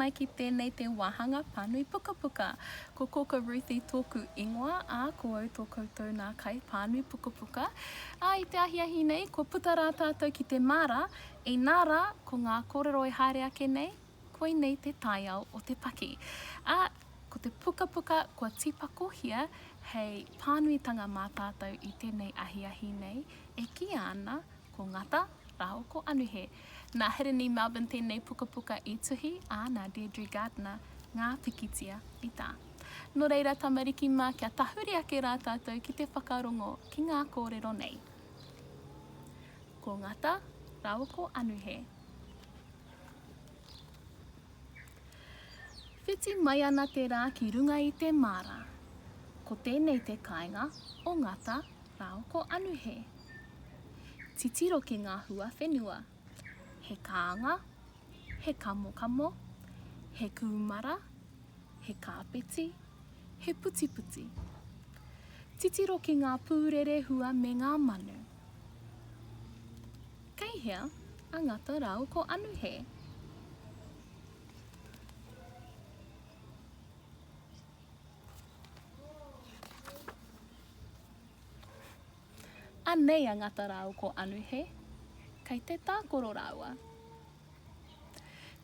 mai ki tēnei te wahanga pānui puka puka. Ko Koka Ruthie tōku ingoa, ko au tō koutou nā kai pānui puka puka. I te ahiahi nei, ko puta rā tātou ki te mara, e nārā, ko ngā kōrero e haere ake nei, koe nei te taiao o te paki. Ko te puka puka, kua tipakohia, hei pānuitanga mā tātou i tēnei ahiahi nei, e ki ana ko ngata rāo ko anuhe. Nā Hirini Melbourne tēnei puka puka I tuhi, nā Deirdre Gardner, ngā pikitia I tā. Nō reira tamariki mā kia tahuri ake rā tātou ki te whakarongo ki ngā kōrero nei. Ko ngata rāo ko anuhe. Whiti mai ana te rā ki runga I te mara. Ko tēnei te kāinga o ngata rāo ko anuhe. Titiro ki ngā hua whenua. He kāanga, he kamokamo, he kumara, he kāpeti, he putiputi. Titiro ki ngā pūrere hua me ngā manu. Kei hea, a ngata rāo ko anuhe. Anei a ngata rāo ko anuhe, kei te tākoro rāua.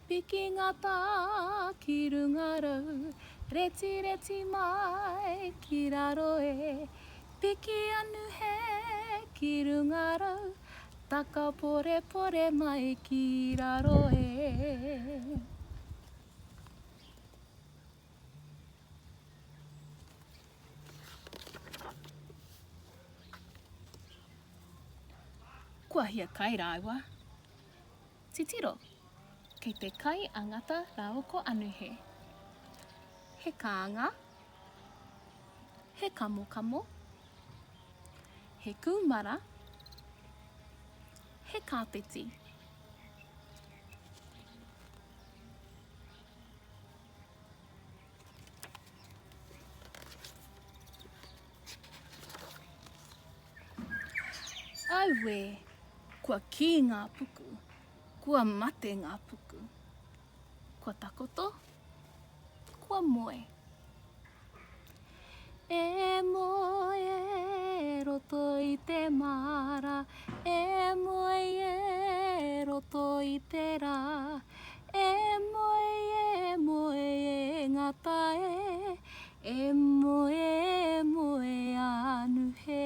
Piki ngata ki runga rau, reti reti mai ki raro e. Piki anuhe ki runga rau, taka pore pore mai ki raro e. Kua hia kai rāua. Titiro, kei te kai a ngata rāo ko anuhe. He kāanga, he kamokamo, he kumara, he kāpeti. Auwe, kua ki ngā puku, kua mate ngā puku. Kua takoto, kua moe. E moe e roto I te mara, e moe e roto I te rā. E moe e ngata e moe anuhe.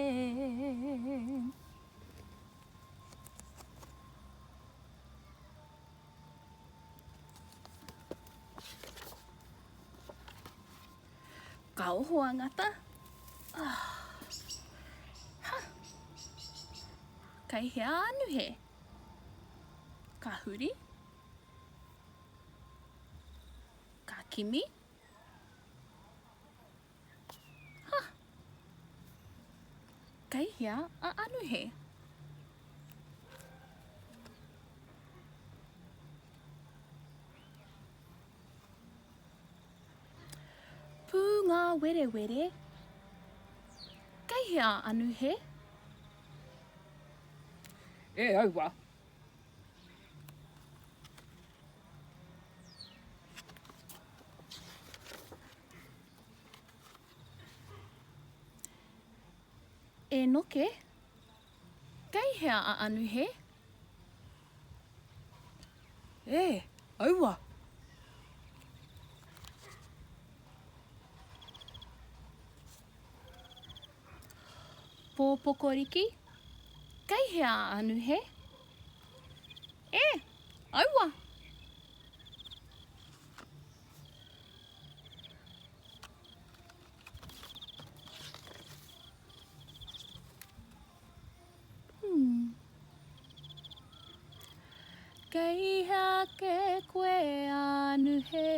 Ka oho a ngata. Kei hea anuhe. Ka huri. Ka kimi. Kei hea a anuhe. Pū ngā were were. Kei hea anuhe. E aua. E noke. Kei hea a anuhe. E aua. Pōpokoriki. Kei hea a anuhe. E aua. Kei hea ke koe anuhe,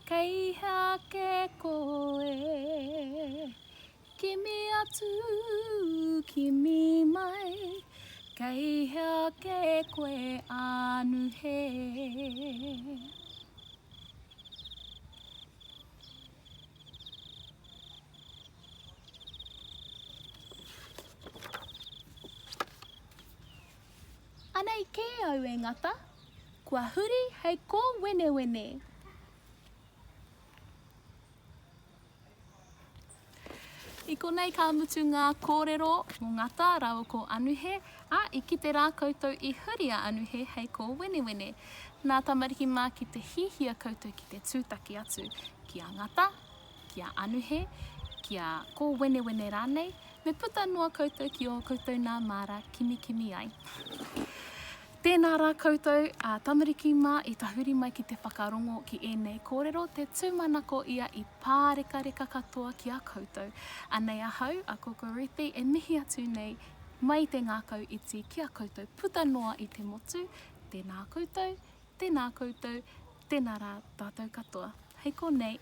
kei hea ke koe. Kimi atu, kimi mai, kei hea ke koe anuhe. Anei ke au e ngata, Kua huri hei ko wene wene. I konei ka mutu ngā kōrero mō ngata rau ko anuhe, i kite rā koutou I huria anuhe hei ko wene wene. Nā tamariki mā ki te hihia koutou ki te tūtaki atu. Kia ngata, kia anuhe, kia ko wene wene rānei, me puta noa koutou ki o koutou nā māra kimi kimi ai. Tēnā rā koutou, tamariki mā I tahuri mai ki te whakarongo ki ēnei kōrero, te tūmanako ia I pārekareka katoa ki a koutou. Anei ahau, a Koko Ruthie e mihi atu nei mai te ngākau iti ki a koutou puta noa I te motu. Tēnā koutou, tēnā rā tātou katoa. Hei konei.